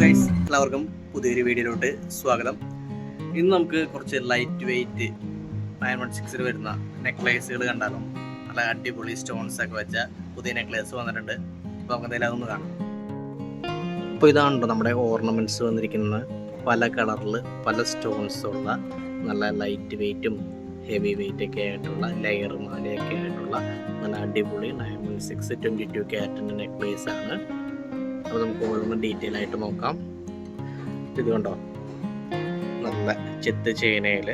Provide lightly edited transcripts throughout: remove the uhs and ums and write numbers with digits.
Guys, എല്ലാവർക്കും പുതിയൊരു വീഡിയോയിലോട്ട് സ്വാഗതം. ഇന്ന് നമുക്ക് കുറച്ച് ലൈറ്റ് വെയ്റ്റ് 916 വരുന്ന നെക്ലേസുകൾ കണ്ടാലും നല്ല അടിപൊളി സ്റ്റോൺസ് ഒക്കെ വെച്ച പുതിയ നെക്ലേസ് വന്നിട്ടുണ്ട്. അപ്പോൾ നമുക്ക് എന്തായാലും അതൊന്ന് കാണാം. അപ്പോൾ ഇതാണല്ലോ നമ്മുടെ ഓർണമെൻറ്റ്സ് വന്നിരിക്കുന്നത്. പല കളറിൽ പല സ്റ്റോൺസ് ഉള്ള നല്ല ലൈറ്റ് വെയ്റ്റും ഹെവി വെയ്റ്റ് ഒക്കെ ആയിട്ടുള്ള ലെയർ മാലയൊക്കെ ആയിട്ടുള്ള നല്ല അടിപൊളി 916 22 ക്യാരറ്റിൻ്റെ നെക്ലേസ് ആണ്. അപ്പോൾ നമുക്ക് ഓരോന്ന് ഡീറ്റെയിൽ ആയിട്ട് നോക്കാം. ഇത് കണ്ടോ, നല്ല ചെത്ത് ചേനയിൽ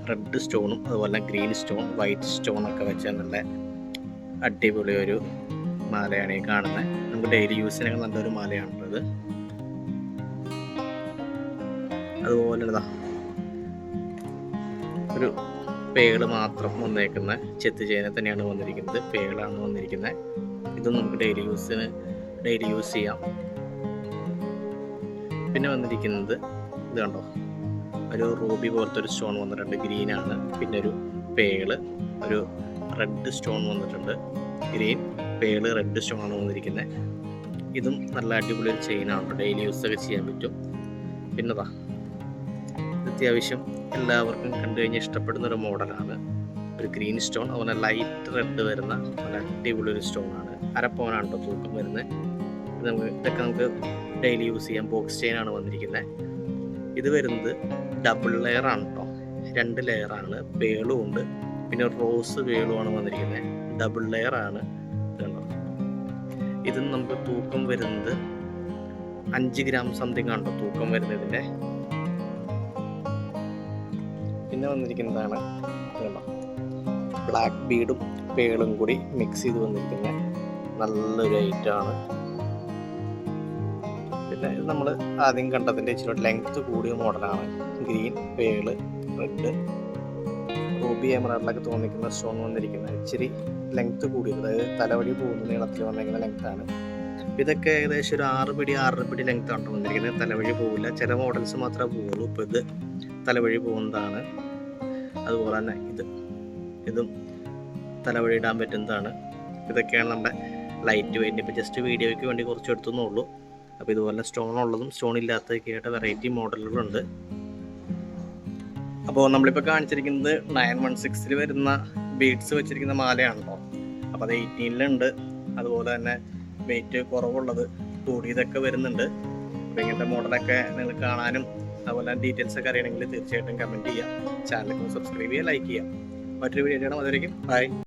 റെഡ് സ്റ്റോണും അതുപോലെ ഗ്രീൻ സ്റ്റോൺ വൈറ്റ് സ്റ്റോണൊക്കെ വെച്ച നല്ല അടിപൊളി ഒരു മാലയാണ് ഈ കാണുന്നത്. നമുക്ക് ഡെയിലി യൂസിനൊക്കെ നല്ലൊരു മാലയാണുള്ളത്. അതുപോലെ ഒരു പേള് മാത്രം വന്നേക്കുന്ന ചെത്ത് ചേന തന്നെയാണ് വന്നിരിക്കുന്നത്. പേളാണ് വന്നിരിക്കുന്നത്. ഇതും നമുക്ക് ഡെയിലി യൂസ് ചെയ്യാം. പിന്നെ വന്നിരിക്കുന്നത് ഇത് കണ്ടോ, ഒരു റൂബി പോലത്തെ ഒരു സ്റ്റോൺ വന്നിട്ടുണ്ട്, ഗ്രീനാണ്. പിന്നെ ഒരു പേള്, ഒരു റെഡ് സ്റ്റോൺ വന്നിട്ടുണ്ട്. ഗ്രീൻ പേള് റെഡ് സ്റ്റോൺ ആണ് വന്നിരിക്കുന്നത്. ഇതും നല്ല അടിപൊളി ഒരു ചെയിനാണ്, ഡെയിലി യൂസൊക്കെ ചെയ്യാൻ പറ്റും. പിന്നെതാ അത്യാവശ്യം എല്ലാവർക്കും കണ്ടു കഴിഞ്ഞാൽ ഇഷ്ടപ്പെടുന്ന ഒരു മോഡലാണ്. ഒരു ഗ്രീൻ സ്റ്റോൺ, അതുപോലെ ലൈറ്റ് റെഡ് വരുന്ന നല്ല അടിപൊളി ഒരു സ്റ്റോണാണ്. അരപ്പവനാണ് കേട്ടോ തൂക്കം വരുന്നത്. ഇതൊക്കെ നമുക്ക് ഡെയിലി യൂസ് ചെയ്യാം. ബോക്സ് ചെയിനാണ് വന്നിരിക്കുന്നത്. ഇത് വരുന്നത് ഡബിൾ ലെയർ ആണ് കേട്ടോ, 2 ലെയറാണ്. പേളും ഉണ്ട്, പിന്നെ റോസ് പേളുമാണ് വന്നിരിക്കുന്നത്. ഡബിൾ ലെയർ ആണ്. ഇത് നമുക്ക് തൂക്കം വരുന്നത് 5 ഗ്രാം സംതിങ് ആണ് തൂക്കം വരുന്നതിൻ്റെ. പിന്നെ വന്നിരിക്കുന്നതാണ് ബ്ലാക്ക് ബീഡും പേളും കൂടി മിക്സ് ചെയ്ത് വന്നിരിക്കുന്ന നല്ലൊരു ഐറ്റമാണ്. പിന്നെ ഇത് നമ്മൾ ആദ്യം കണ്ടതിൻ്റെ ഇച്ചിരി ലെങ്ത്ത് കൂടിയ മോഡലാണ്. ഗ്രീൻ പേള് റെഡ് റൂബി എമറാൾഡൊക്കെ തോന്നിക്കുന്ന സ്റ്റോൺ വന്നിരിക്കുന്നത് ഇച്ചിരി ലെങ്ത്ത് കൂടിയത്, അതായത് തലവഴി പോകുന്ന നീളത്തിൽ വന്നിരിക്കുന്ന ലെങ്ത്താണ്. ഇതൊക്കെ ഏകദേശം ഒരു 6 പിടി 6.5 പിടി ലെങ്ത് ആണ് വന്നിരിക്കുന്നത്. തലവഴി പോകില്ല, ചില മോഡൽസ് മാത്രമേ പോവുള്ളൂ. ഇപ്പോൾ ഇത് തലവഴി പോകുന്നതാണ്. അതുപോലെ തന്നെ ഇതും തലവഴി ഇടാൻ പറ്റുന്നതാണ്. ഇതൊക്കെയാണ് നമ്മുടെ ലൈറ്റ് വെയിറ്റ്. ഇപ്പോൾ ജസ്റ്റ് വീഡിയോയ്ക്ക് വേണ്ടി കുറച്ച് എടുത്തുന്നേ ഉള്ളൂ. അപ്പോൾ ഇതുപോലെ സ്റ്റോൺ ഉള്ളതും സ്റ്റോൺ ഇല്ലാത്തതൊക്കെ ആയിട്ട് വെറൈറ്റി മോഡലുകളുണ്ട്. അപ്പോൾ നമ്മളിപ്പോൾ കാണിച്ചിരിക്കുന്നത് 916 വരുന്ന ബീഡ്സ് വെച്ചിരിക്കുന്ന മാലയാണല്ലോ. അപ്പോൾ അത് 18 അതുപോലെ തന്നെ വെയിറ്റ് കുറവുള്ളത് കൂടിയതൊക്കെ വരുന്നുണ്ട്. അപ്പോൾ ഇങ്ങനത്തെ മോഡലൊക്കെ നിങ്ങൾ കാണാനും അതുപോലെ ഡീറ്റെയിൽസ് ഒക്കെ അറിയണമെങ്കിൽ തീർച്ചയായിട്ടും കമൻറ്റ് ചെയ്യുക. ചാനലൊക്കെ സബ്സ്ക്രൈബ് ചെയ്യുക, ലൈക്ക് ചെയ്യുക. മറ്റൊരു വീഡിയോ കാണാം. അതുവരെയും ബൈ.